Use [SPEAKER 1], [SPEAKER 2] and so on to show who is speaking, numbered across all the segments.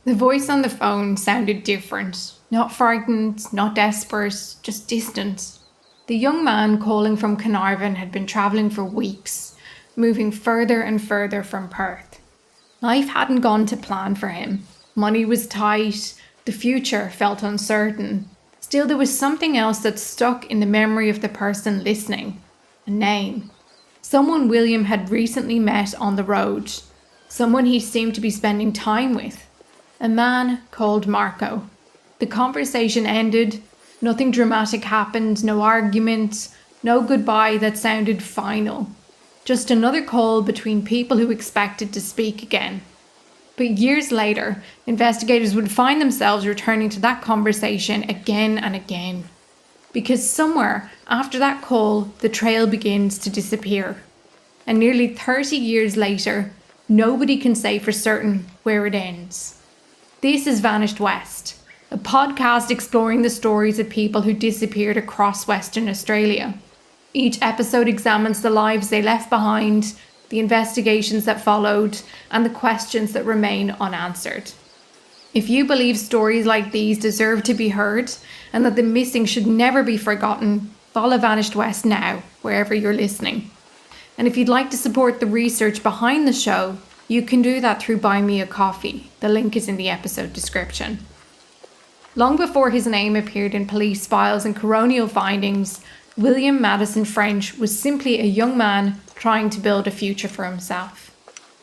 [SPEAKER 1] The voice on the phone sounded different. Not frightened, not desperate, just distant. The young man calling from Carnarvon had been travelling for weeks, moving further and further from Perth. Life hadn't gone to plan for him. Money was tight, the future felt uncertain. Still, there was something else that stuck in the memory of the person listening. A name. Someone William had recently met on the road. Someone he seemed to be spending time with. A man called Marco. The conversation ended. Nothing dramatic happened, no argument, no goodbye that sounded final. Just another call between people who expected to speak again. But years later, investigators would find themselves returning to that conversation again and again. Because somewhere after that call, the trail begins to disappear. And nearly 30 years later, nobody can say for certain where it ends. This is Vanished West, a podcast exploring the stories of people who disappeared across Western Australia. Each episode examines the lives they left behind, the investigations that followed, and the questions that remain unanswered. If you believe stories like these deserve to be heard, and that the missing should never be forgotten, follow Vanished West now, wherever you're listening. And if you'd like to support the research behind the show, you can do that through Buy Me a Coffee. The link is in the episode description. Long before his name appeared in police files and coronial findings, William Maddison French was simply a young man trying to build a future for himself.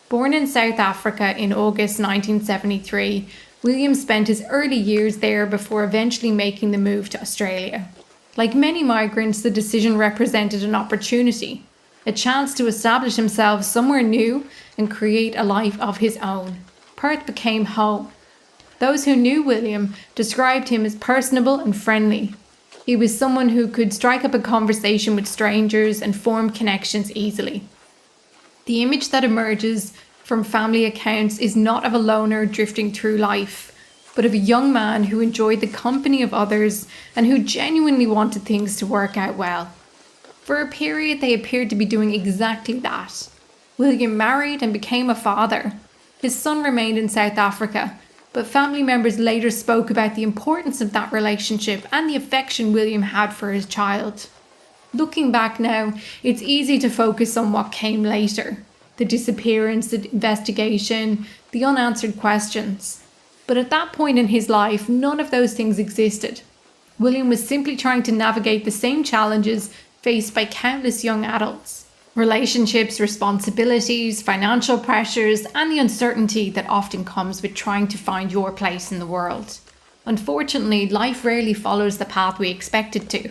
[SPEAKER 1] Born in South Africa in August 1973, William spent his early years there before eventually making the move to Australia. Like many migrants, the decision represented an opportunity, a chance to establish himself somewhere new and create a life of his own. Perth became home. Those who knew William described him as personable and friendly. He was someone who could strike up a conversation with strangers and form connections easily. The image that emerges from family accounts is not of a loner drifting through life, but of a young man who enjoyed the company of others and who genuinely wanted things to work out well. For a period, they appeared to be doing exactly that. William married and became a father. His son remained in South Africa, but family members later spoke about the importance of that relationship and the affection William had for his child. Looking back now, it's easy to focus on what came later. The disappearance, the investigation, the unanswered questions. But at that point in his life, none of those things existed. William was simply trying to navigate the same challenges faced by countless young adults. Relationships, responsibilities, financial pressures, and the uncertainty that often comes with trying to find your place in the world. Unfortunately, life rarely follows the path we expect it to.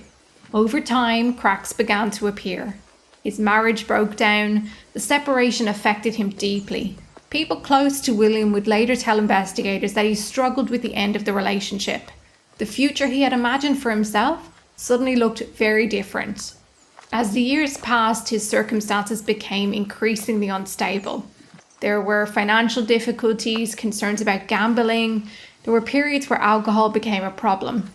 [SPEAKER 1] Over time, cracks began to appear. His marriage broke down. The separation affected him deeply. People close to William would later tell investigators that he struggled with the end of the relationship. The future he had imagined for himself suddenly looked very different. As the years passed, his circumstances became increasingly unstable. There were financial difficulties, concerns about gambling. There were periods where alcohol became a problem.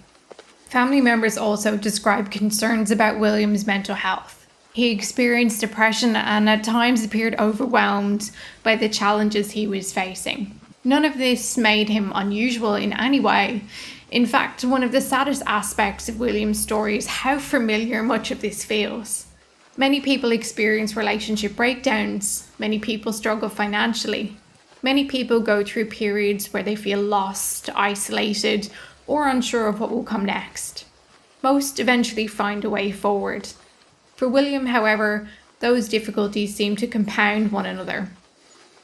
[SPEAKER 1] Family members also described concerns about William's mental health. He experienced depression and at times appeared overwhelmed by the challenges he was facing. None of this made him unusual in any way. In fact, one of the saddest aspects of William's story is how familiar much of this feels. Many people experience relationship breakdowns. Many people struggle financially. Many people go through periods where they feel lost, isolated, or unsure of what will come next. Most eventually find a way forward. For William, however, those difficulties seem to compound one another.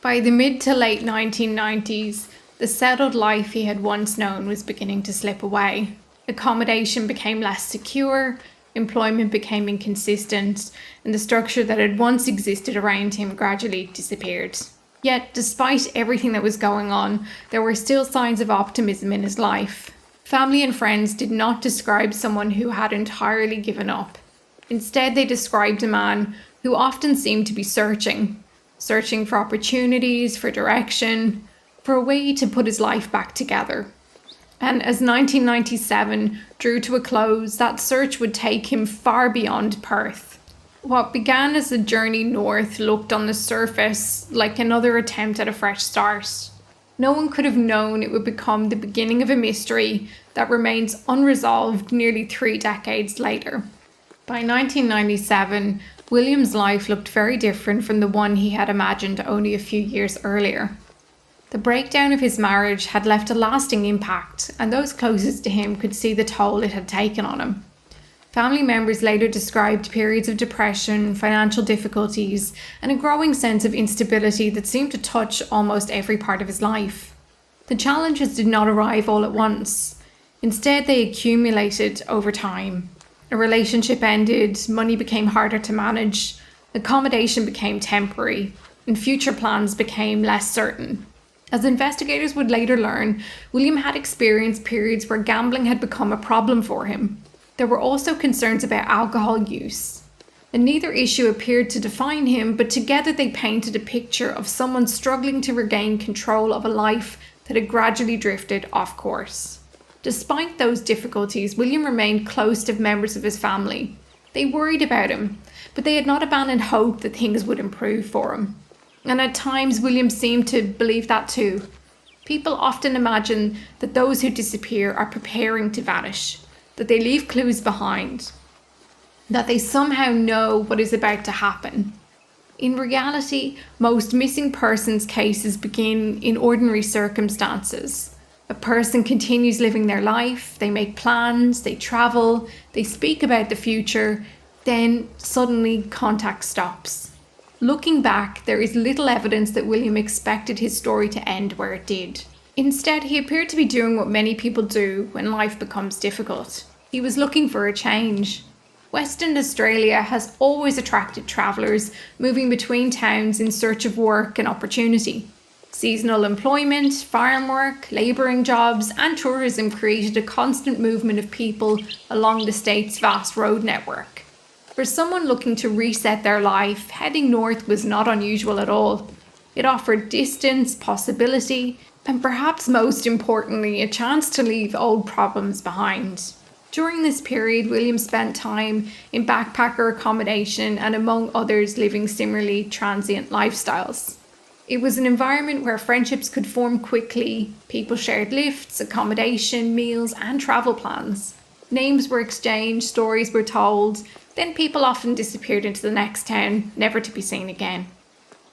[SPEAKER 1] By the mid to late 1990s, the settled life he had once known was beginning to slip away. Accommodation became less secure, employment became inconsistent, and the structure that had once existed around him gradually disappeared. Yet, despite everything that was going on, there were still signs of optimism in his life. Family and friends did not describe someone who had entirely given up. Instead, they described a man who often seemed to be searching for opportunities, for direction, for a way to put his life back together. And as 1997 drew to a close, that search would take him far beyond Perth. What began as a journey north looked on the surface like another attempt at a fresh start. No one could have known it would become the beginning of a mystery that remains unresolved nearly 3 decades later. By 1997, William's life looked very different from the one he had imagined only a few years earlier. The breakdown of his marriage had left a lasting impact, and those closest to him could see the toll it had taken on him. Family members later described periods of depression, financial difficulties, and a growing sense of instability that seemed to touch almost every part of his life. The challenges did not arrive all at once. Instead, they accumulated over time. A relationship ended, money became harder to manage, accommodation became temporary, and future plans became less certain. As investigators would later learn, William had experienced periods where gambling had become a problem for him. There were also concerns about alcohol use. And neither issue appeared to define him, but together they painted a picture of someone struggling to regain control of a life that had gradually drifted off course. Despite those difficulties, William remained close to members of his family. They worried about him, but they had not abandoned hope that things would improve for him. And at times, William seemed to believe that too. People often imagine that those who disappear are preparing to vanish, that they leave clues behind, that they somehow know what is about to happen. In reality, most missing persons cases begin in ordinary circumstances. A person continues living their life, they make plans, they travel, they speak about the future, then suddenly contact stops. Looking back, there is little evidence that William expected his story to end where it did. Instead, he appeared to be doing what many people do when life becomes difficult. He was looking for a change. Western Australia has always attracted travellers moving between towns in search of work and opportunity. Seasonal employment, farm work, labouring jobs, and tourism created a constant movement of people along the state's vast road network. For someone looking to reset their life, heading north was not unusual at all. It offered distance, possibility, and perhaps most importantly, a chance to leave old problems behind. During this period, William spent time in backpacker accommodation and, among others, living similarly transient lifestyles. It was an environment where friendships could form quickly. People shared lifts, accommodation, meals, and travel plans. Names were exchanged, stories were told, then people often disappeared into the next town, never to be seen again.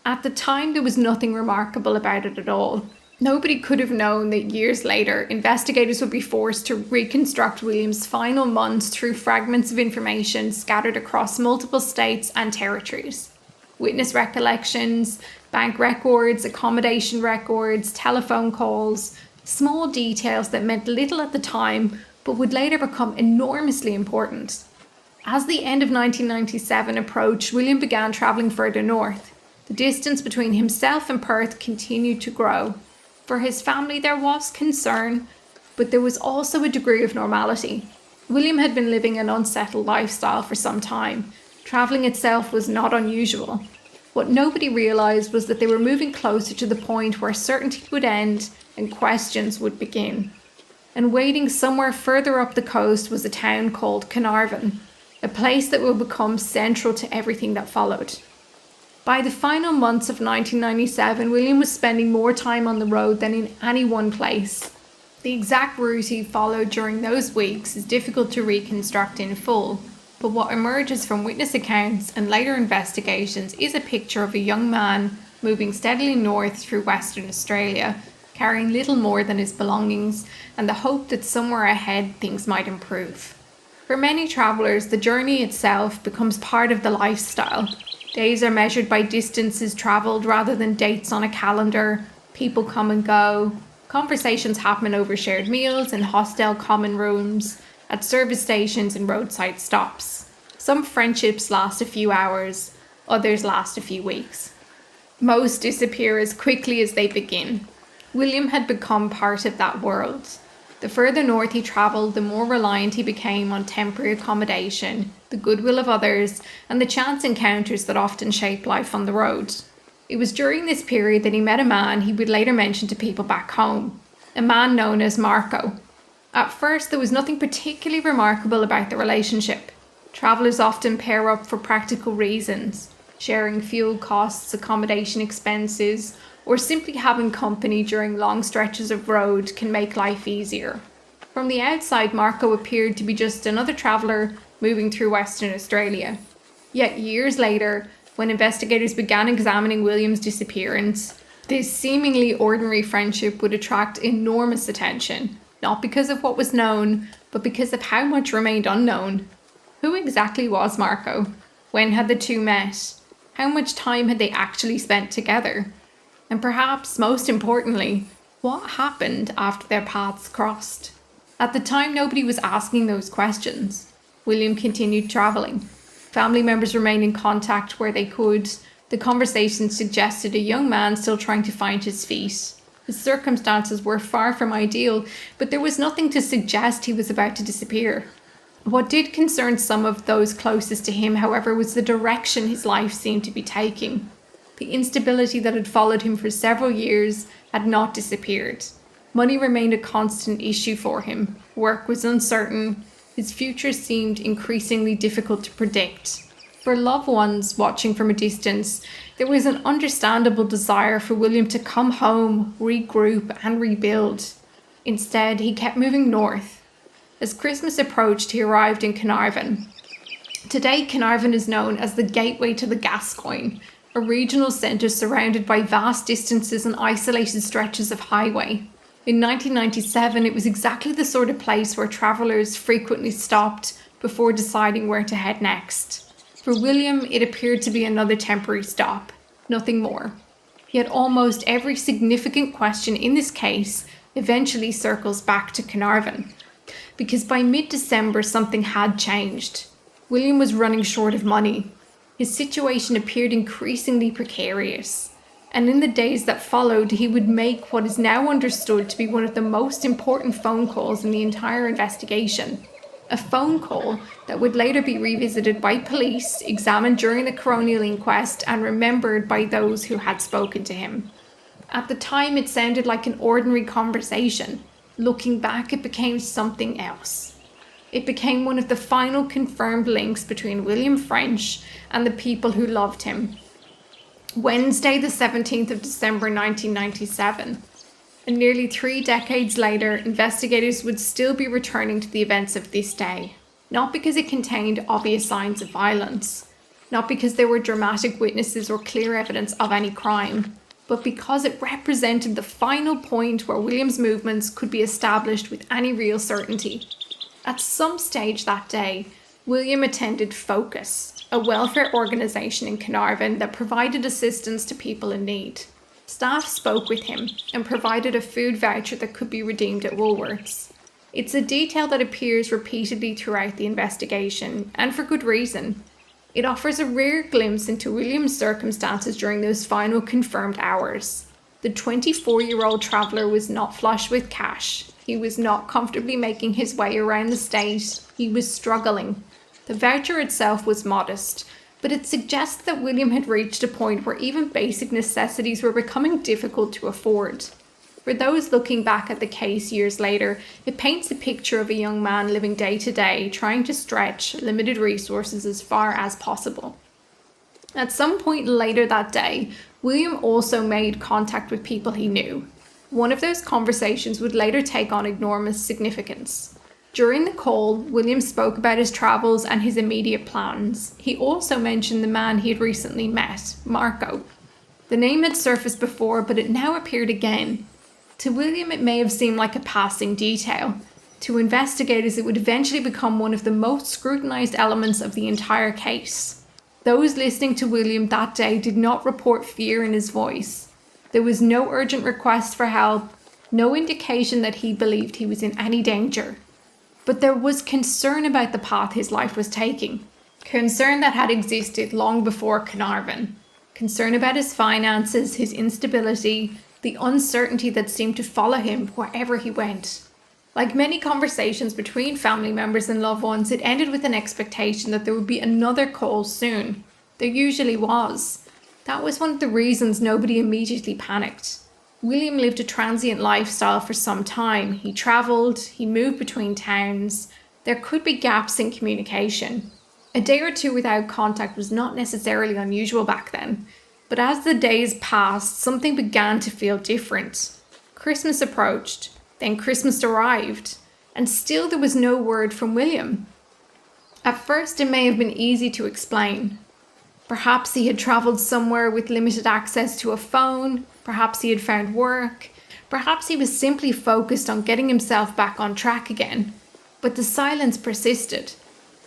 [SPEAKER 1] At the time, there was nothing remarkable about it at all. Nobody could have known that years later, investigators would be forced to reconstruct William's final months through fragments of information scattered across multiple states and territories. Witness recollections, bank records, accommodation records, telephone calls, small details that meant little at the time but would later become enormously important. As the end of 1997 approached, William began travelling further north. The distance between himself and Perth continued to grow. For his family there was concern, but there was also a degree of normality. William had been living an unsettled lifestyle for some time. Travelling itself was not unusual. What nobody realised was that they were moving closer to the point where certainty would end and questions would begin. And waiting somewhere further up the coast was a town called Carnarvon, a place that would become central to everything that followed. By the final months of 1997, William was spending more time on the road than in any one place. The exact route he followed during those weeks is difficult to reconstruct in full, but what emerges from witness accounts and later investigations is a picture of a young man moving steadily north through Western Australia, carrying little more than his belongings and the hope that somewhere ahead things might improve. For many travellers, the journey itself becomes part of the lifestyle. Days are measured by distances travelled rather than dates on a calendar. People come and go. Conversations happen over shared meals in hostel common rooms, at service stations and roadside stops. Some friendships last a few hours, others last a few weeks. Most disappear as quickly as they begin. William had become part of that world. The further north he travelled, the more reliant he became on temporary accommodation, the goodwill of others, and the chance encounters that often shape life on the road. It was during this period that he met a man he would later mention to people back home, a man known as Marco. At first, there was nothing particularly remarkable about the relationship. Travellers often pair up for practical reasons, sharing fuel costs, accommodation expenses, or simply having company during long stretches of road can make life easier. From the outside, Marco appeared to be just another traveller moving through Western Australia. Yet years later, when investigators began examining William's disappearance, this seemingly ordinary friendship would attract enormous attention, not because of what was known, but because of how much remained unknown. Who exactly was Marco? When had the two met? How much time had they actually spent together? And perhaps, most importantly, what happened after their paths crossed? At the time, nobody was asking those questions. William continued travelling. Family members remained in contact where they could. The conversation suggested a young man still trying to find his feet. His circumstances were far from ideal, but there was nothing to suggest he was about to disappear. What did concern some of those closest to him, however, was the direction his life seemed to be taking. The instability that had followed him for several years had not disappeared. Money remained a constant issue for him. Work was uncertain. His future seemed increasingly difficult to predict. For loved ones watching from a distance, there was an understandable desire for William to come home, regroup, and rebuild. Instead, he kept moving north. As Christmas approached, he arrived in Carnarvon. Today, Carnarvon is known as the gateway to the Gascoyne, a regional centre surrounded by vast distances and isolated stretches of highway. In 1997, it was exactly the sort of place where travellers frequently stopped before deciding where to head next. For William, it appeared to be another temporary stop, nothing more. Yet almost every significant question in this case eventually circles back to Carnarvon. Because by mid-December, something had changed. William was running short of money. His situation appeared increasingly precarious. And in the days that followed, he would make what is now understood to be one of the most important phone calls in the entire investigation. A phone call that would later be revisited by police, examined during the coronial inquest, and remembered by those who had spoken to him. At the time, it sounded like an ordinary conversation. Looking back, it became something else. It became one of the final confirmed links between William French and the people who loved him. Wednesday, the 17th of December 1997. And nearly 3 decades later, investigators would still be returning to the events of this day. Not because it contained obvious signs of violence, not because there were dramatic witnesses or clear evidence of any crime, but because it represented the final point where William's movements could be established with any real certainty. At some stage that day, William attended Focus, a welfare organisation in Carnarvon that provided assistance to people in need. Staff spoke with him and provided a food voucher that could be redeemed at Woolworths. It's a detail that appears repeatedly throughout the investigation, and for good reason. It offers a rare glimpse into William's circumstances during those final confirmed hours. The 24-year-old traveller was not flush with cash. He was not comfortably making his way around the state. He was struggling. The voucher itself was modest, but it suggests that William had reached a point where even basic necessities were becoming difficult to afford. For those looking back at the case years later, it paints a picture of a young man living day to day, trying to stretch limited resources as far as possible. At some point later that day, William also made contact with people he knew. One of those conversations would later take on enormous significance. During the call, William spoke about his travels and his immediate plans. He also mentioned the man he had recently met, Marco. The name had surfaced before, but it now appeared again. To William, it may have seemed like a passing detail. To investigators, it would eventually become one of the most scrutinised elements of the entire case. Those listening to William that day did not report fear in his voice. There was no urgent request for help, no indication that he believed he was in any danger. But there was concern about the path his life was taking. Concern that had existed long before Carnarvon. Concern about his finances, his instability, the uncertainty that seemed to follow him wherever he went. Like many conversations between family members and loved ones, it ended with an expectation that there would be another call soon. There usually was. That was one of the reasons nobody immediately panicked. William lived a transient lifestyle for some time. He travelled, he moved between towns. There could be gaps in communication. A day or two without contact was not necessarily unusual back then. But as the days passed, something began to feel different. Christmas approached, then Christmas arrived, and still there was no word from William. At first, it may have been easy to explain. Perhaps he had travelled somewhere with limited access to a phone, perhaps he had found work, perhaps he was simply focused on getting himself back on track again. But the silence persisted.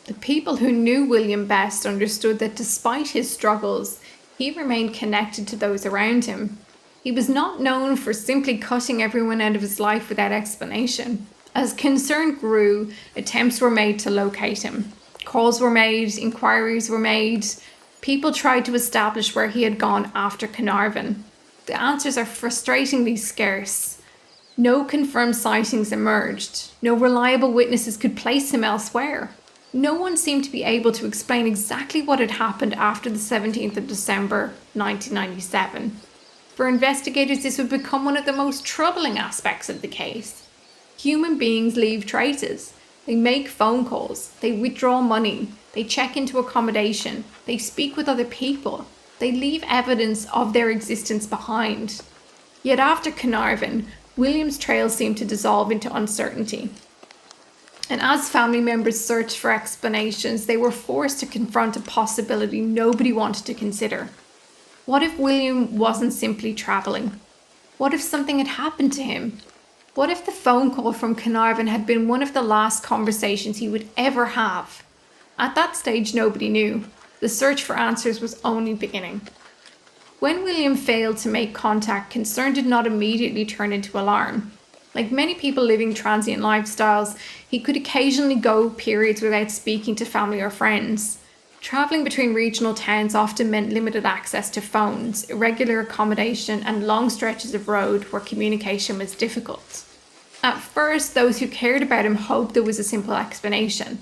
[SPEAKER 1] The people who knew William best understood that despite his struggles, he remained connected to those around him. He was not known for simply cutting everyone out of his life without explanation. As concern grew, attempts were made to locate him. Calls were made, inquiries were made. People tried to establish where he had gone after Carnarvon. The answers are frustratingly scarce. No confirmed sightings emerged. No reliable witnesses could place him elsewhere. No one seemed to be able to explain exactly what had happened after the 17th of December, 1997. For investigators, this would become one of the most troubling aspects of the case. Human beings leave traces. They make phone calls. They withdraw money. They check into accommodation. They speak with other people. They leave evidence of their existence behind. Yet after Carnarvon, William's trail seemed to dissolve into uncertainty. And as family members searched for explanations, they were forced to confront a possibility nobody wanted to consider. What if William wasn't simply travelling? What if something had happened to him? What if the phone call from Carnarvon had been one of the last conversations he would ever have? At that stage, nobody knew. The search for answers was only beginning. When William failed to make contact, concern did not immediately turn into alarm. Like many people living transient lifestyles, he could occasionally go periods without speaking to family or friends. Travelling between regional towns often meant limited access to phones, irregular accommodation, and long stretches of road where communication was difficult. At first, those who cared about him hoped there was a simple explanation.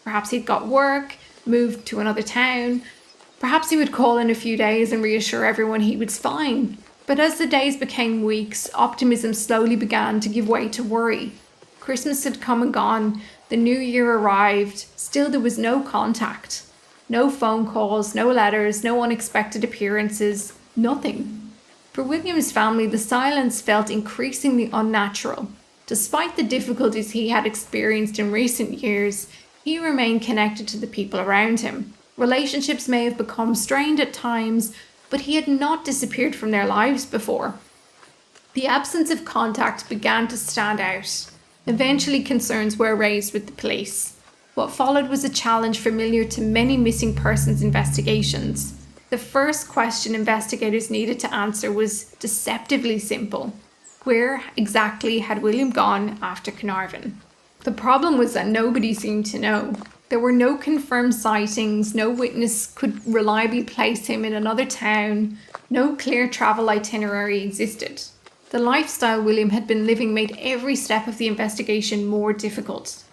[SPEAKER 1] Perhaps he'd got work, moved to another town. Perhaps he would call in a few days and reassure everyone he was fine. But as the days became weeks, optimism slowly began to give way to worry. Christmas had come and gone, the new year arrived, still there was no contact. No phone calls, no letters, no unexpected appearances, nothing. For William's family, the silence felt increasingly unnatural. Despite the difficulties he had experienced in recent years, he remained connected to the people around him. Relationships may have become strained at times, but he had not disappeared from their lives before. The absence of contact began to stand out. Eventually, concerns were raised with the police. What followed was a challenge familiar to many missing persons investigations. The first question investigators needed to answer was deceptively simple. Where exactly had William gone after Carnarvon? The problem was that nobody seemed to know. There were no confirmed sightings, no witness could reliably place him in another town, no clear travel itinerary existed. The lifestyle William had been living made every step of the investigation more difficult.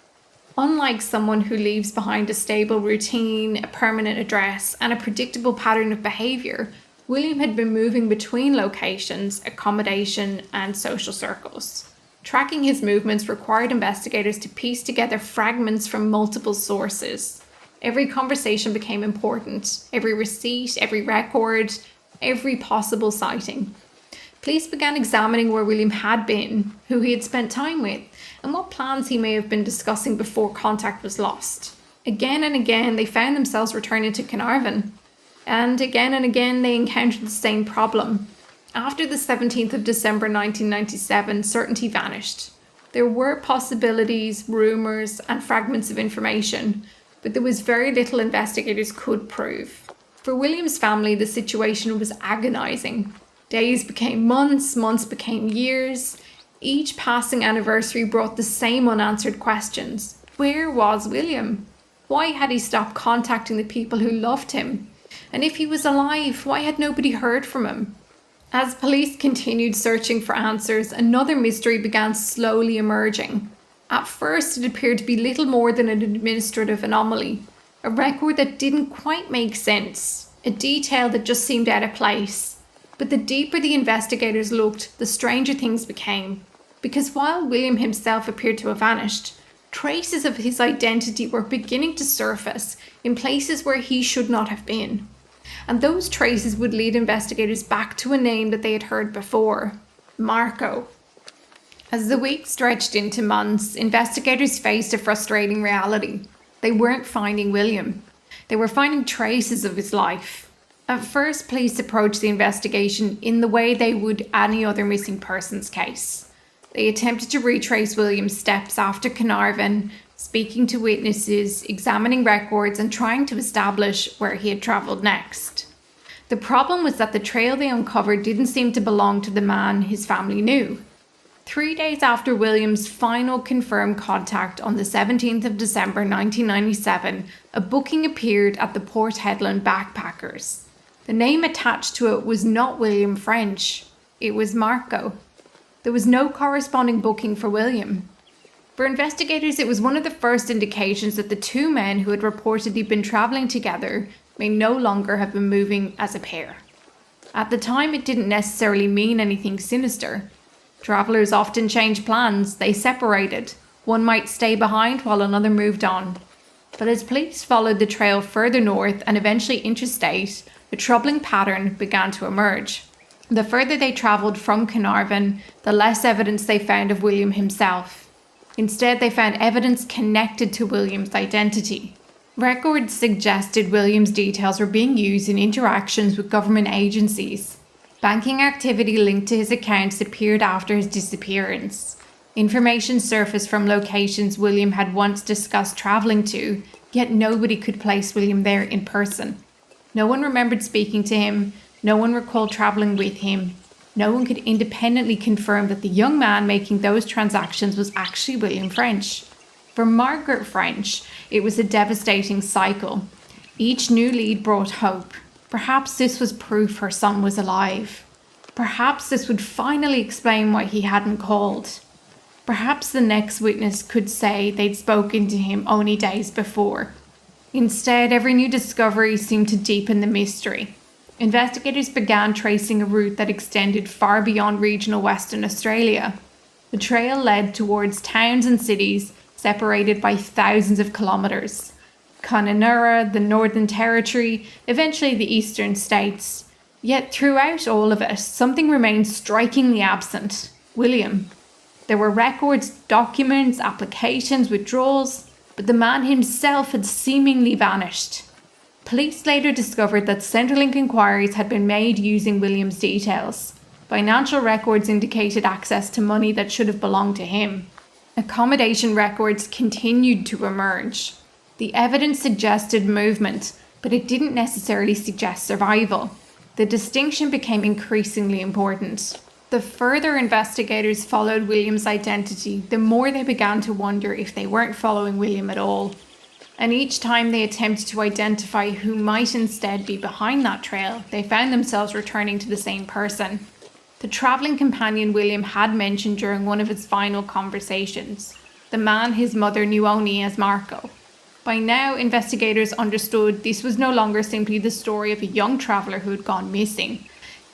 [SPEAKER 1] Unlike someone who leaves behind a stable routine, a permanent address, and a predictable pattern of behaviour, William had been moving between locations, accommodation, and social circles. Tracking his movements required investigators to piece together fragments from multiple sources. Every conversation became important, every receipt, every record, every possible sighting. Police began examining where William had been, who he had spent time with, and what plans he may have been discussing before contact was lost. Again and again, they found themselves returning to Carnarvon. And again, they encountered the same problem. After the 17th of December 1997, certainty vanished. There were possibilities, rumours, and fragments of information, but there was very little investigators could prove. For William's family, the situation was agonising. Days became months, months became years. Each passing anniversary brought the same unanswered questions. Where was William? Why had he stopped contacting the people who loved him? And if he was alive, why had nobody heard from him? As police continued searching for answers, another mystery began slowly emerging. At first, it appeared to be little more than an administrative anomaly, a record that didn't quite make sense, a detail that just seemed out of place. But the deeper the investigators looked, the stranger things became. Because while William himself appeared to have vanished, traces of his identity were beginning to surface in places where he should not have been. And those traces would lead investigators back to a name that they had heard before: Marco. As the weeks stretched into months, investigators faced a frustrating reality. They weren't finding William. They were finding traces of his life. At first, police approached the investigation in the way they would any other missing persons case. They attempted to retrace William's steps after Carnarvon, speaking to witnesses, examining records, and trying to establish where he had travelled next. The problem was that the trail they uncovered didn't seem to belong to the man his family knew. 3 days after William's final confirmed contact on the 17th of December 1997, a booking appeared at the Port Hedland Backpackers. The name attached to it was not William French, it was Marco. There was no corresponding booking for William. For investigators, it was one of the first indications that the two men who had reportedly been travelling together may no longer have been moving as a pair. At the time, it didn't necessarily mean anything sinister. Travellers often changed plans, they separated. One might stay behind while another moved on. But as police followed the trail further north and eventually interstate, a troubling pattern began to emerge. The further they travelled from Carnarvon, the less evidence they found of William himself. Instead, they found evidence connected to William's identity. Records suggested William's details were being used in interactions with government agencies. Banking activity linked to his accounts appeared after his disappearance. Information surfaced from locations William had once discussed travelling to, yet nobody could place William there in person. No one remembered speaking to him, no one recalled travelling with him. No one could independently confirm that the young man making those transactions was actually William French. For Margaret French, it was a devastating cycle. Each new lead brought hope. Perhaps this was proof her son was alive. Perhaps this would finally explain why he hadn't called. Perhaps the next witness could say they'd spoken to him only days before. Instead, every new discovery seemed to deepen the mystery. Investigators began tracing a route that extended far beyond regional Western Australia. The trail led towards towns and cities separated by thousands of kilometres. Connemara, the Northern Territory, eventually the Eastern States. Yet throughout all of it, something remained strikingly absent: William. There were records, documents, applications, withdrawals, but the man himself had seemingly vanished. Police later discovered that Centrelink inquiries had been made using William's details. Financial records indicated access to money that should have belonged to him. Accommodation records continued to emerge. The evidence suggested movement, but it didn't necessarily suggest survival. The distinction became increasingly important. The further investigators followed William's identity, the more they began to wonder if they weren't following William at all. And each time they attempted to identify who might instead be behind that trail, they found themselves returning to the same person. The travelling companion William had mentioned during one of his final conversations. The man his mother knew only as Marco. By now, investigators understood this was no longer simply the story of a young traveller who had gone missing.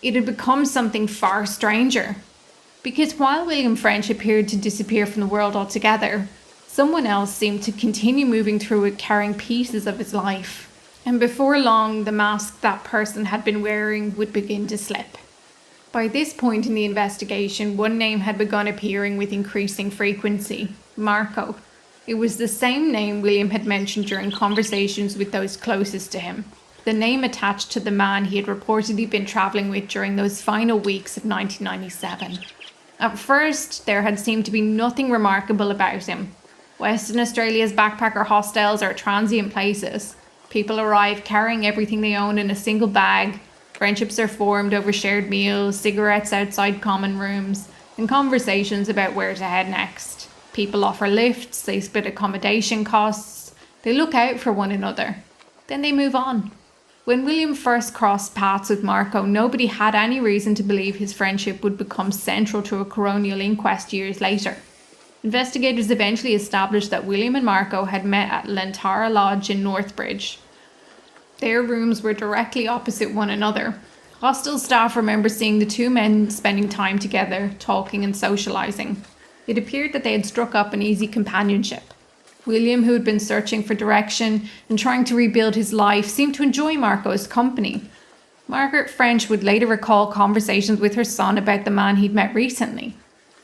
[SPEAKER 1] It had become something far stranger. Because while William French appeared to disappear from the world altogether, someone else seemed to continue moving through it carrying pieces of his life. And before long, the mask that person had been wearing would begin to slip. By this point in the investigation, one name had begun appearing with increasing frequency: Marco. It was the same name William had mentioned during conversations with those closest to him. The name attached to the man he had reportedly been travelling with during those final weeks of 1997. At first, there had seemed to be nothing remarkable about him. Western Australia's backpacker hostels are transient places. People arrive carrying everything they own in a single bag. Friendships are formed over shared meals, cigarettes outside common rooms, and conversations about where to head next. People offer lifts, they split accommodation costs, they look out for one another. Then they move on. When William first crossed paths with Marco, nobody had any reason to believe his friendship would become central to a coronial inquest years later. Investigators eventually established that William and Marco had met at Lantara Lodge in Northbridge. Their rooms were directly opposite one another. Hostel staff remember seeing the two men spending time together, talking and socialising. It appeared that they had struck up an easy companionship. William, who had been searching for direction and trying to rebuild his life, seemed to enjoy Marco's company. Margaret French would later recall conversations with her son about the man he'd met recently.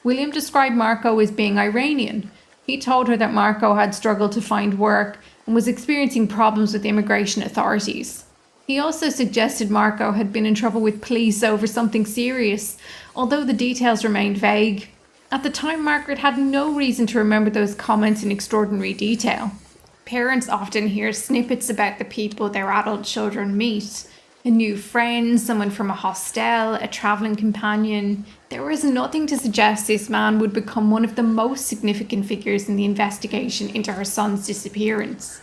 [SPEAKER 1] William described Marco as being Iranian. He told her that Marco had struggled to find work and was experiencing problems with immigration authorities. He also suggested Marco had been in trouble with police over something serious, although the details remained vague. At the time, Margaret had no reason to remember those comments in extraordinary detail. Parents often hear snippets about the people their adult children meet. A new friend, someone from a hostel, a travelling companion. There was nothing to suggest this man would become one of the most significant figures in the investigation into her son's disappearance.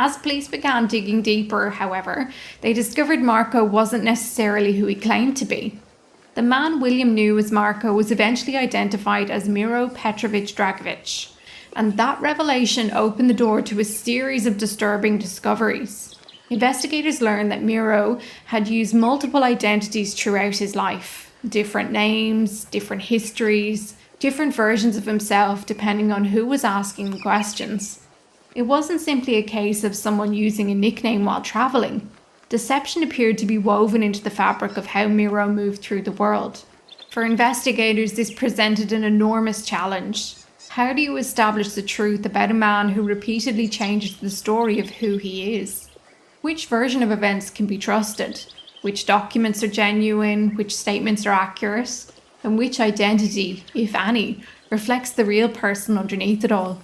[SPEAKER 1] As police began digging deeper, however, they discovered Marco wasn't necessarily who he claimed to be. The man William knew as Marco was eventually identified as Miro Petrovich Dragovich, and that revelation opened the door to a series of disturbing discoveries. Investigators learned that Miro had used multiple identities throughout his life. Different names, different histories, different versions of himself depending on who was asking the questions. It wasn't simply a case of someone using a nickname while travelling. Deception appeared to be woven into the fabric of how Miro moved through the world. For investigators, this presented an enormous challenge. How do you establish the truth about a man who repeatedly changes the story of who he is? Which version of events can be trusted? Which documents are genuine? Which statements are accurate? And which identity, if any, reflects the real person underneath it all?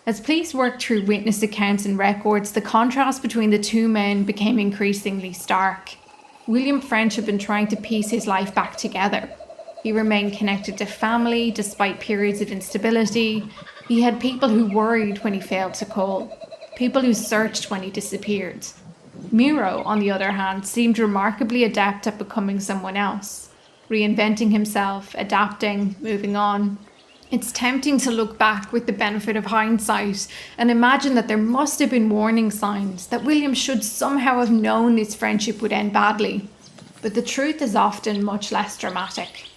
[SPEAKER 1] As police worked through witness accounts and records, the contrast between the two men became increasingly stark. William French had been trying to piece his life back together. He remained connected to family despite periods of instability. He had people who worried when he failed to call, people who searched when he disappeared. Miro, on the other hand, seemed remarkably adept at becoming someone else, reinventing himself, adapting, moving on. It's tempting to look back with the benefit of hindsight and imagine that there must have been warning signs, that William should somehow have known this friendship would end badly. But the truth is often much less dramatic.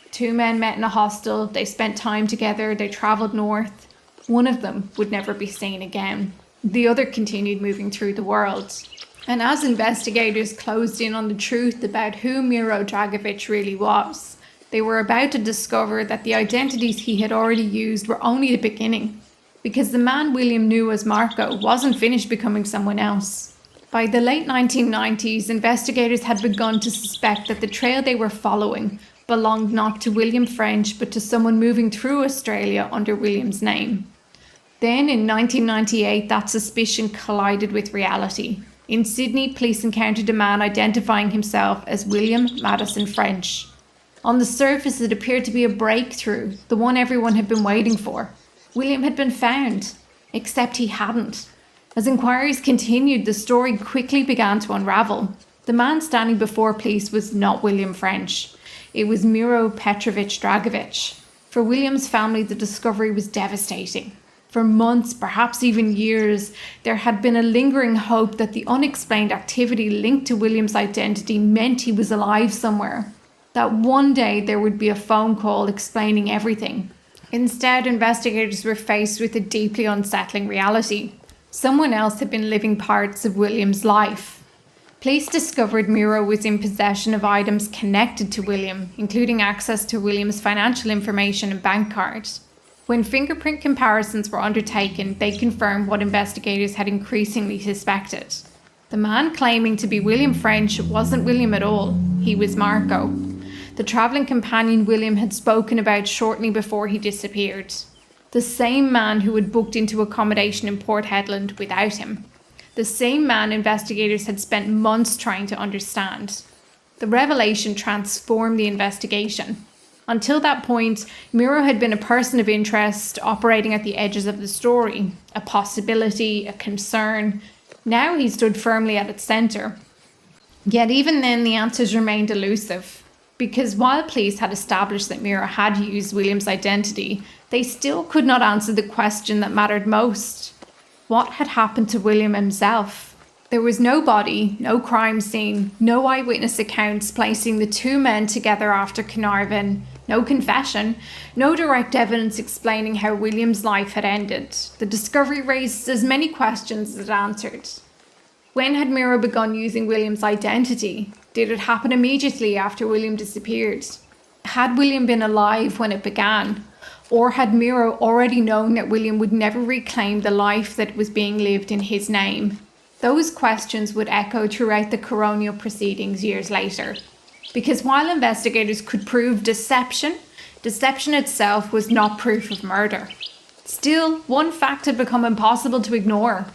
[SPEAKER 1] Two men met in a hostel, they spent time together, they travelled north. One of them would never be seen again. The other continued moving through the world. And as investigators closed in on the truth about who Miro Dragovich really was, they were about to discover that the identities he had already used were only the beginning, because the man William knew as Marco wasn't finished becoming someone else. By the late 1990s, investigators had begun to suspect that the trail they were following belonged not to William French, but to someone moving through Australia under William's name. Then, in 1998, that suspicion collided with reality. In Sydney, police encountered a man identifying himself as William Maddison French. On the surface, it appeared to be a breakthrough, the one everyone had been waiting for. William had been found, except he hadn't. As inquiries continued, the story quickly began to unravel. The man standing before police was not William French. It was Miro Petrovich Dragovich. For William's family, the discovery was devastating. For months, perhaps even years, there had been a lingering hope that the unexplained activity linked to William's identity meant he was alive somewhere. That one day there would be a phone call explaining everything. Instead, investigators were faced with a deeply unsettling reality. Someone else had been living parts of William's life. Police discovered Miro was in possession of items connected to William, including access to William's financial information and bank cards. When fingerprint comparisons were undertaken, they confirmed what investigators had increasingly suspected. The man claiming to be William French wasn't William at all. He was Marco, the travelling companion William had spoken about shortly before he disappeared. The same man who had booked into accommodation in Port Hedland without him. The same man investigators had spent months trying to understand. The revelation transformed the investigation. Until that point, Miro had been a person of interest, operating at the edges of the story, a possibility, a concern. Now he stood firmly at its centre. Yet even then, the answers remained elusive. Because while police had established that Miro had used William's identity, they still could not answer the question that mattered most. What had happened to William himself? There was no body, no crime scene, no eyewitness accounts placing the two men together after Carnarvon, No confession, no direct evidence explaining how William's life had ended. The discovery raised as many questions as it answered. When had Miro begun using William's identity? Did it happen immediately after William disappeared? Had William been alive when it began? Or had Miro already known that William would never reclaim the life that was being lived in his name? Those questions would echo throughout the coronial proceedings years later. Because while investigators could prove deception, deception itself was not proof of murder. Still, one fact had become impossible to ignore.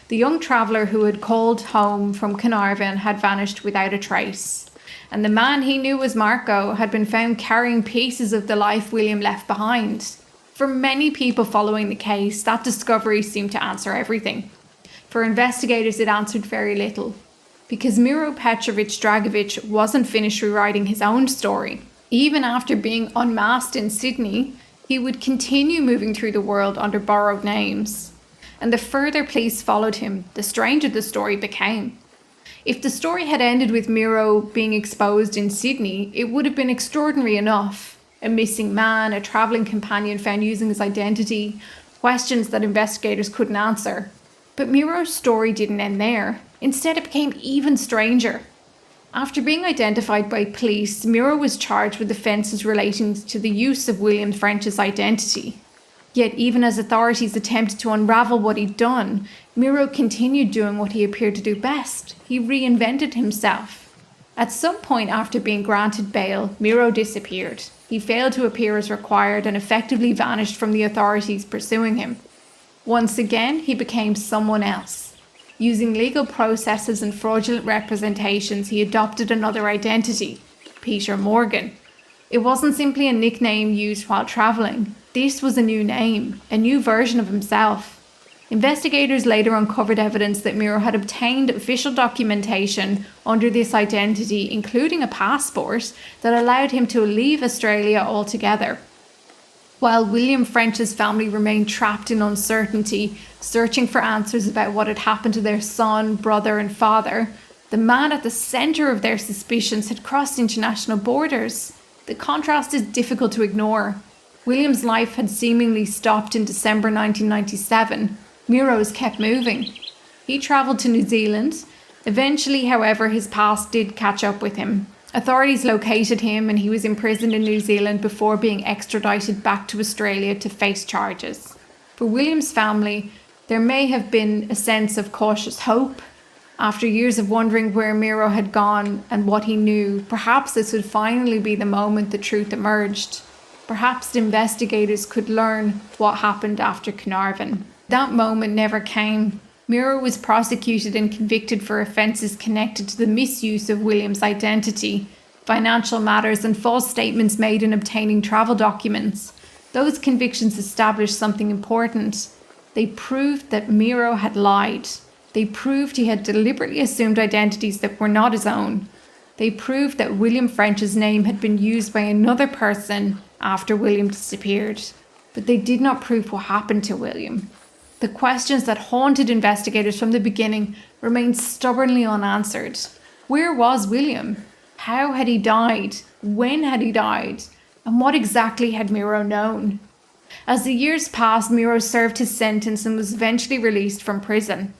[SPEAKER 1] The young traveller who had called home from Carnarvon had vanished without a trace, and the man he knew as Marco had been found carrying pieces of the life William left behind. For many people following the case, that discovery seemed to answer everything. For investigators, it answered very little, because Miro Petrovich Dragovich wasn't finished rewriting his own story. Even after being unmasked in Sydney, he would continue moving through the world under borrowed names. And the further police followed him, the stranger the story became. If the story had ended with Miro being exposed in Sydney, it would have been extraordinary enough. A missing man, a travelling companion found using his identity, questions that investigators couldn't answer. But Miro's story didn't end there. Instead, it became even stranger. After being identified by police, Miro was charged with offences relating to the use of William French's identity. Yet even as authorities attempted to unravel what he'd done, Miro continued doing what he appeared to do best. He reinvented himself. At some point after being granted bail, Miro disappeared. He failed to appear as required and effectively vanished from the authorities pursuing him. Once again, he became someone else. Using legal processes and fraudulent representations, he adopted another identity, Peter Morgan. It wasn't simply a nickname used while travelling. This was a new name, a new version of himself. Investigators later uncovered evidence that Miro had obtained official documentation under this identity, including a passport that allowed him to leave Australia altogether. While William French's family remained trapped in uncertainty, searching for answers about what had happened to their son, brother, and father, the man at the centre of their suspicions had crossed international borders. The contrast is difficult to ignore. William's life had seemingly stopped in December 1997. Miro's kept moving. He travelled to New Zealand. Eventually, however, his past did catch up with him. Authorities located him and he was imprisoned in New Zealand before being extradited back to Australia to face charges. For William's family, there may have been a sense of cautious hope. After years of wondering where Miro had gone and what he knew, perhaps this would finally be the moment the truth emerged. Perhaps the investigators could learn what happened after Carnarvon. That moment never came. Miro was prosecuted and convicted for offences connected to the misuse of William's identity, financial matters, and false statements made in obtaining travel documents. Those convictions established something important. They proved that Miro had lied. They proved he had deliberately assumed identities that were not his own. They proved that William French's name had been used by another person after William disappeared. But they did not prove what happened to William. The questions that haunted investigators from the beginning remained stubbornly unanswered. Where was William? How had he died? When had he died? And what exactly had Miro known? As the years passed, Miro served his sentence and was eventually released from prison.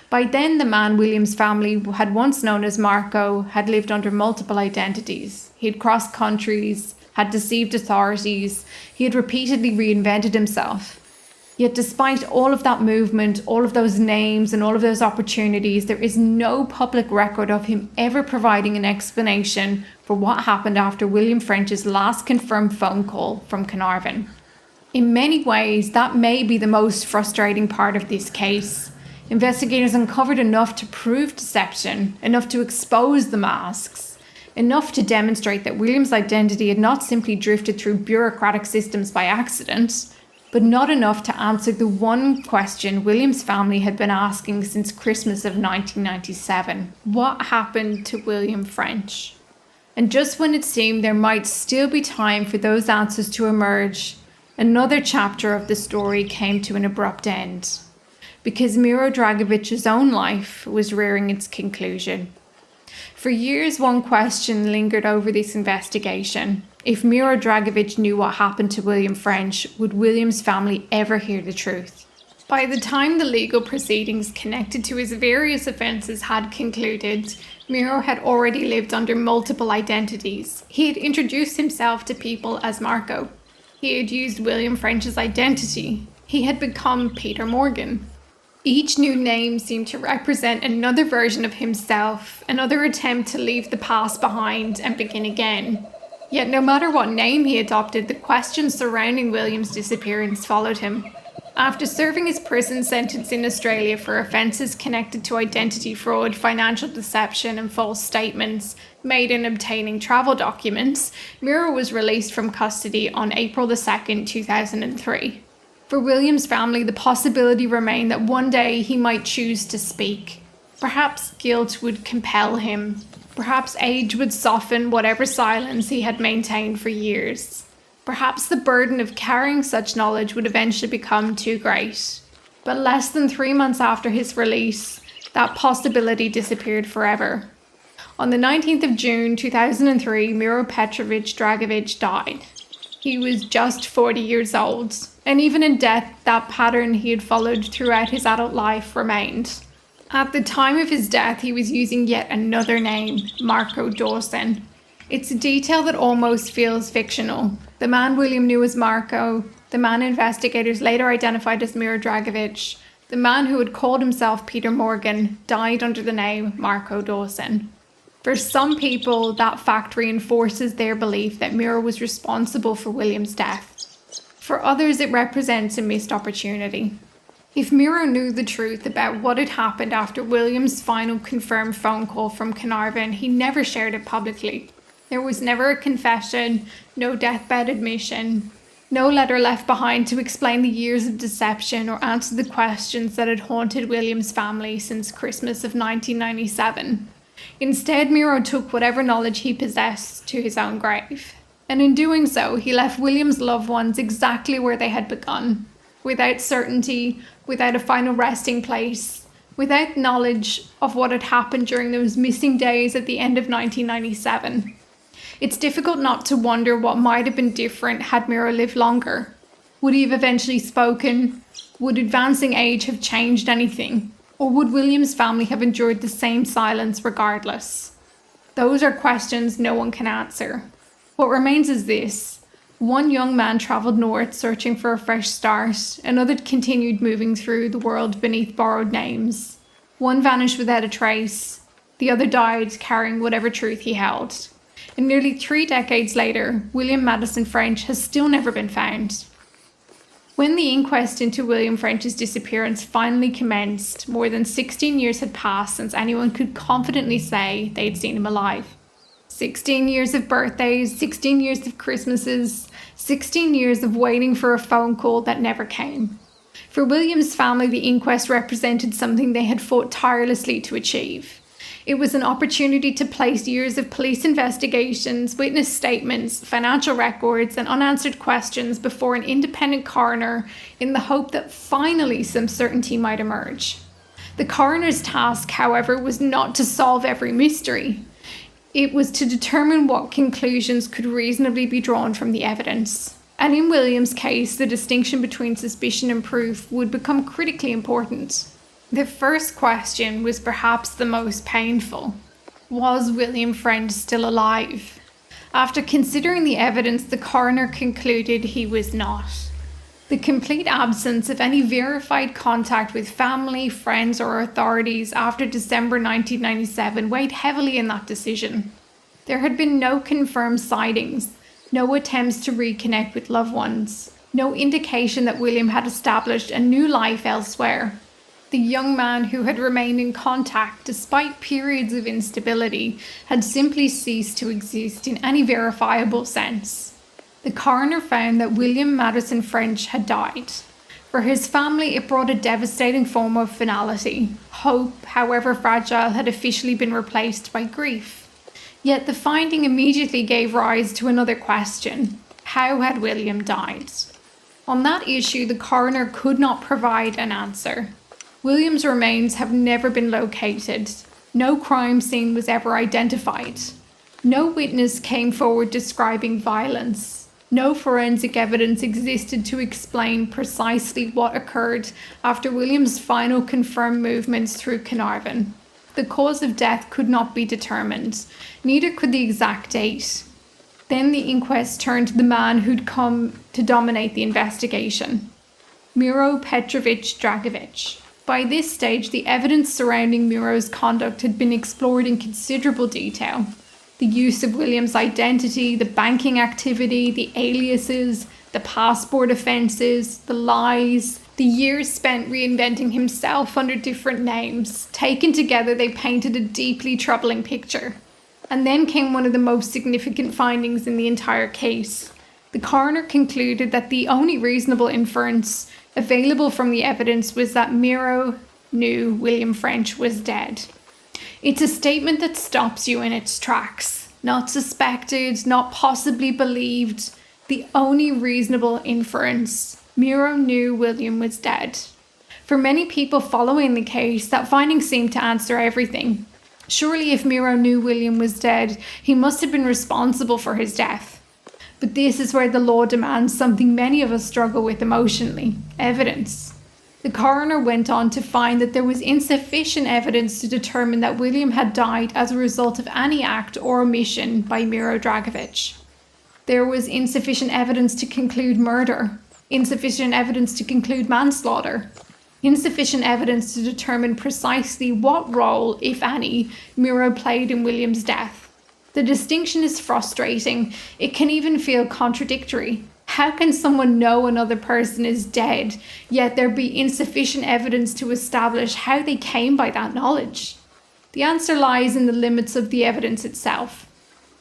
[SPEAKER 1] By then, the man William's family had once known as Marco had lived under multiple identities. He had crossed countries, had deceived authorities. He had repeatedly reinvented himself. Yet despite all of that movement, all of those names and all of those opportunities, there is no public record of him ever providing an explanation for what happened after William French's last confirmed phone call from Carnarvon. In many ways, that may be the most frustrating part of this case. Investigators uncovered enough to prove deception, enough to expose the masks, enough to demonstrate that William's identity had not simply drifted through bureaucratic systems by accident, but not enough to answer the one question William's family had been asking since Christmas of 1997. What happened to William French? And just when it seemed there might still be time for those answers to emerge, another chapter of the story came to an abrupt end, because Miro Dragovich's own life was rearing its conclusion. For years, one question lingered over this investigation. If Miro Dragovich knew what happened to William French, would William's family ever hear the truth? By the time the legal proceedings connected to his various offences had concluded, Miro had already lived under multiple identities. He had introduced himself to people as Marco. He had used William French's identity. He had become Peter Morgan. Each new name seemed to represent another version of himself, another attempt to leave the past behind and begin again. Yet no matter what name he adopted, the questions surrounding William's disappearance followed him. After serving his prison sentence in Australia for offences connected to identity fraud, financial deception and false statements made in obtaining travel documents, Miro was released from custody on April 2nd, 2003. For William's family, the possibility remained that one day he might choose to speak. Perhaps guilt would compel him. Perhaps age would soften whatever silence he had maintained for years. Perhaps the burden of carrying such knowledge would eventually become too great. But less than 3 months after his release, that possibility disappeared forever. On the 19th of June 2003, Miro Petrovich Dragovich died. He was just 40 years old, and even in death, that pattern he had followed throughout his adult life remained. At the time of his death, he was using yet another name, Marco Dawson. It's a detail that almost feels fictional. The man William knew as Marco, the man investigators later identified as Miro Dragovich, the man who had called himself Peter Morgan, died under the name Marco Dawson. For some people, that fact reinforces their belief that Miro was responsible for William's death. For others, it represents a missed opportunity. If Miro knew the truth about what had happened after William's final confirmed phone call from Carnarvon, he never shared it publicly. There was never a confession, no deathbed admission, no letter left behind to explain the years of deception or answer the questions that had haunted William's family since Christmas of 1997. Instead, Miro took whatever knowledge he possessed to his own grave. And in doing so, he left William's loved ones exactly where they had begun, without certainty, without a final resting place, without knowledge of what had happened during those missing days at the end of 1997. It's difficult not to wonder what might have been different had Miro lived longer. Would he have eventually spoken? Would advancing age have changed anything? Or would William's family have endured the same silence regardless? Those are questions no one can answer. What remains is this. One young man travelled north searching for a fresh start. Another continued moving through the world beneath borrowed names. One vanished without a trace. The other died carrying whatever truth he held. And nearly 3 decades later, William Maddison French has still never been found. When the inquest into William French's disappearance finally commenced, more than 16 years had passed since anyone could confidently say they'd seen him alive. 16 years of birthdays, 16 years of Christmases, 16 years of waiting for a phone call that never came. For William's family, the inquest represented something they had fought tirelessly to achieve. It was an opportunity to place years of police investigations, witness statements, financial records, and unanswered questions before an independent coroner in the hope that finally some certainty might emerge. The coroner's task, however, was not to solve every mystery. It was to determine what conclusions could reasonably be drawn from the evidence. And in William's case, the distinction between suspicion and proof would become critically important. The first question was perhaps the most painful. Was William French still alive? After considering the evidence, the coroner concluded he was not. The complete absence of any verified contact with family, friends, or authorities after December 1997 weighed heavily in that decision. There had been no confirmed sightings, no attempts to reconnect with loved ones, no indication that William had established a new life elsewhere. The young man who had remained in contact despite periods of instability had simply ceased to exist in any verifiable sense. The coroner found that William Maddison French had died. For his family, it brought a devastating form of finality. Hope, however fragile, had officially been replaced by grief. Yet the finding immediately gave rise to another question. How had William died? On that issue, the coroner could not provide an answer. William's remains have never been located. No crime scene was ever identified. No witness came forward describing violence. No forensic evidence existed to explain precisely what occurred after William's final confirmed movements through Carnarvon. The cause of death could not be determined, neither could the exact date. Then the inquest turned to the man who'd come to dominate the investigation, Miro Petrovich Dragovich. By this stage, the evidence surrounding Miro's conduct had been explored in considerable detail. The use of William's identity, the banking activity, the aliases, the passport offences, the lies, the years spent reinventing himself under different names. Taken together, they painted a deeply troubling picture. And then came one of the most significant findings in the entire case. The coroner concluded that the only reasonable inference available from the evidence was that Miro knew William French was dead. It's a statement that stops you in its tracks. Not suspected, not possibly believed. The only reasonable inference. Miro knew William was dead. For many people following the case, that finding seemed to answer everything. Surely if Miro knew William was dead, he must have been responsible for his death. But this is where the law demands something many of us struggle with emotionally: evidence. The coroner went on to find that there was insufficient evidence to determine that William had died as a result of any act or omission by Miro Dragovich. There was insufficient evidence to conclude murder, insufficient evidence to conclude manslaughter, insufficient evidence to determine precisely what role, if any, Miro played in William's death. The distinction is frustrating. It can even feel contradictory. How can someone know another person is dead, yet there be insufficient evidence to establish how they came by that knowledge? The answer lies in the limits of the evidence itself.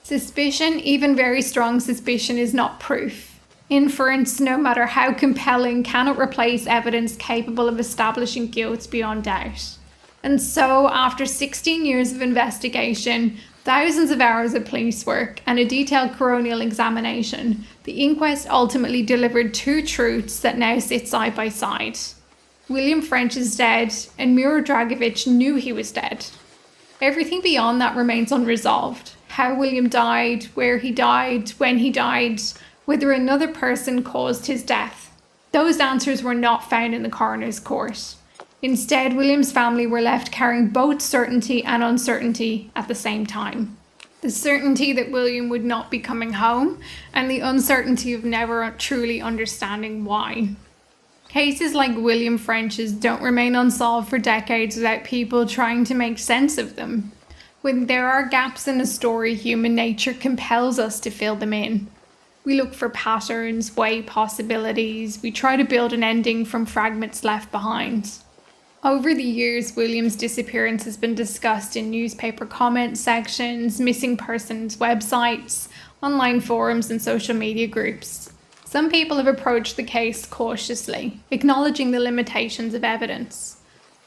[SPEAKER 1] Suspicion, even very strong suspicion, is not proof. Inference, no matter how compelling, cannot replace evidence capable of establishing guilt beyond doubt. And so, after 16 years of investigation, thousands of hours of police work, and a detailed coronial examination, the inquest ultimately delivered two truths that now sit side by side. William French is dead, and Miro Dragovich knew he was dead. Everything beyond that remains unresolved. How William died, where he died, when he died, whether another person caused his death. Those answers were not found in the coroner's court. Instead, William's family were left carrying both certainty and uncertainty at the same time. The certainty that William would not be coming home, and the uncertainty of never truly understanding why. Cases like William French's don't remain unsolved for decades without people trying to make sense of them. When there are gaps in a story, human nature compels us to fill them in. We look for patterns, weigh possibilities, we try to build an ending from fragments left behind. Over the years, William's disappearance has been discussed in newspaper comment sections, missing persons websites, online forums, and social media groups. Some people have approached the case cautiously, acknowledging the limitations of evidence.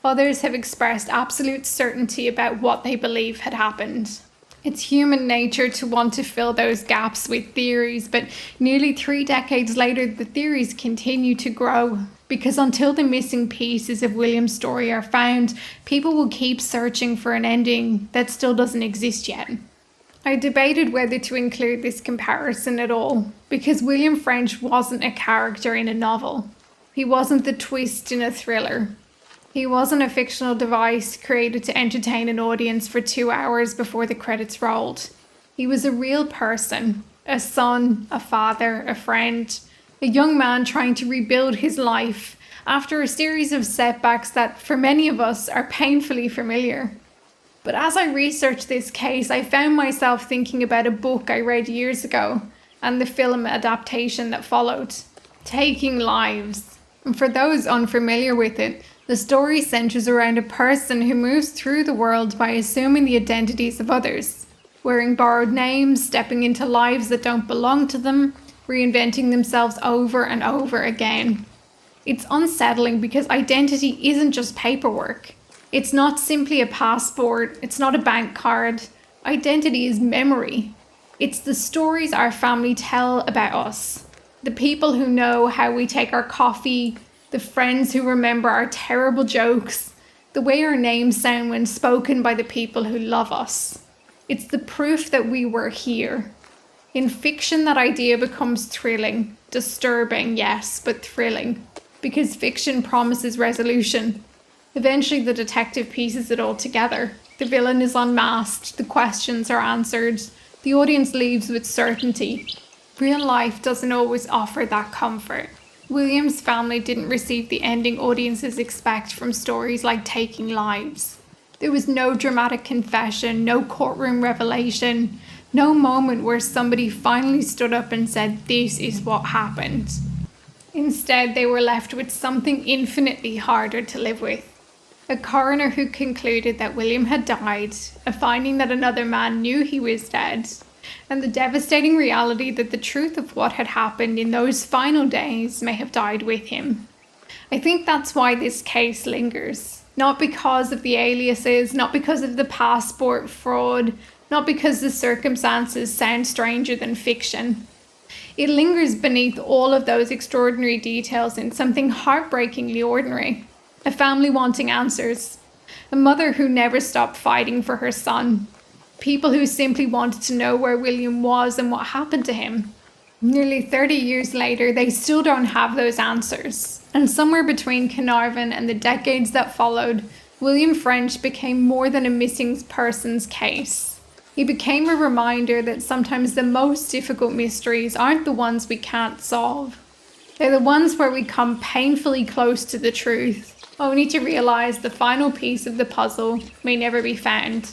[SPEAKER 1] Others have expressed absolute certainty about what they believe had happened. It's human nature to want to fill those gaps with theories, but nearly 3 decades later, the theories continue to grow. Because until the missing pieces of William's story are found, people will keep searching for an ending that still doesn't exist yet. I debated whether to include this comparison at all, because William French wasn't a character in a novel. He wasn't the twist in a thriller. He wasn't a fictional device created to entertain an audience for 2 hours before the credits rolled. He was a real person, a son, a father, a friend, a young man trying to rebuild his life after a series of setbacks that, for many of us, are painfully familiar. But as I researched this case, I found myself thinking about a book I read years ago and the film adaptation that followed, Taking Lives. And for those unfamiliar with it, the story centres around a person who moves through the world by assuming the identities of others, wearing borrowed names, stepping into lives that don't belong to them, reinventing themselves over and over again. It's unsettling because identity isn't just paperwork. It's not simply a passport. It's not a bank card. Identity is memory. It's the stories our family tell about us. The people who know how we take our coffee, the friends who remember our terrible jokes, the way our names sound when spoken by the people who love us. It's the proof that we were here. In fiction, that idea becomes thrilling, disturbing, yes, but thrilling, because fiction promises resolution. Eventually, the detective pieces it all together. The villain is unmasked, the questions are answered, the audience leaves with certainty. Real life doesn't always offer that comfort. William's family didn't receive the ending audiences expect from stories like Taking Lives. There was no dramatic confession, no courtroom revelation, no moment where somebody finally stood up and said, "This is what happened." Instead, they were left with something infinitely harder to live with. A coroner who concluded that William had died, a finding that another man knew he was dead, and the devastating reality that the truth of what had happened in those final days may have died with him. I think that's why this case lingers. Not because of the aliases, not because of the passport fraud, not because the circumstances sound stranger than fiction. It lingers beneath all of those extraordinary details in something heartbreakingly ordinary. A family wanting answers. A mother who never stopped fighting for her son. People who simply wanted to know where William was and what happened to him. Nearly 30 years later, they still don't have those answers. And somewhere between Carnarvon and the decades that followed, William French became more than a missing persons case. He became a reminder that sometimes the most difficult mysteries aren't the ones we can't solve. They're the ones where we come painfully close to the truth, only to realise the final piece of the puzzle may never be found.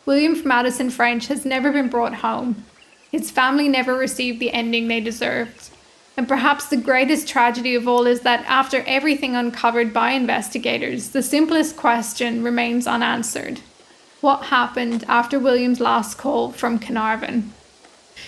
[SPEAKER 1] William Maddison French has never been brought home. His family never received the ending they deserved. And perhaps the greatest tragedy of all is that after everything uncovered by investigators, the simplest question remains unanswered. What happened after William's last call from Carnarvon?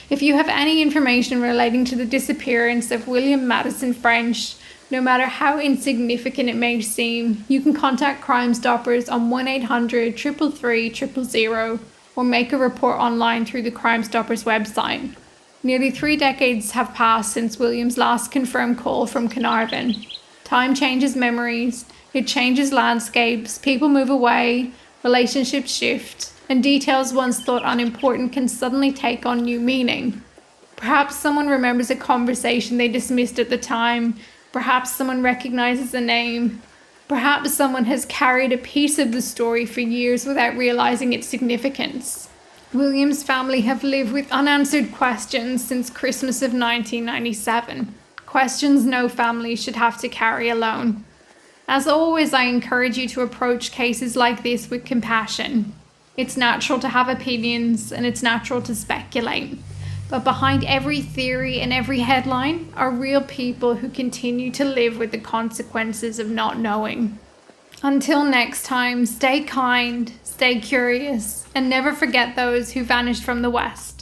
[SPEAKER 1] If you have any information relating to the disappearance of William Maddison French, no matter how insignificant it may seem, you can contact Crime Stoppers on 1-800-333-000 or make a report online through the Crime Stoppers website. Nearly 3 decades have passed since William's last confirmed call from Carnarvon. Time changes memories, it changes landscapes, people move away, relationships shift, and details once thought unimportant can suddenly take on new meaning. Perhaps someone remembers a conversation they dismissed at the time. Perhaps someone recognizes a name. Perhaps someone has carried a piece of the story for years without realizing its significance. William's family have lived with unanswered questions since Christmas of 1997. Questions no family should have to carry alone. As always, I encourage you to approach cases like this with compassion. It's natural to have opinions and it's natural to speculate. But behind every theory and every headline are real people who continue to live with the consequences of not knowing. Until next time, stay kind, stay curious, and never forget those who vanished from the West.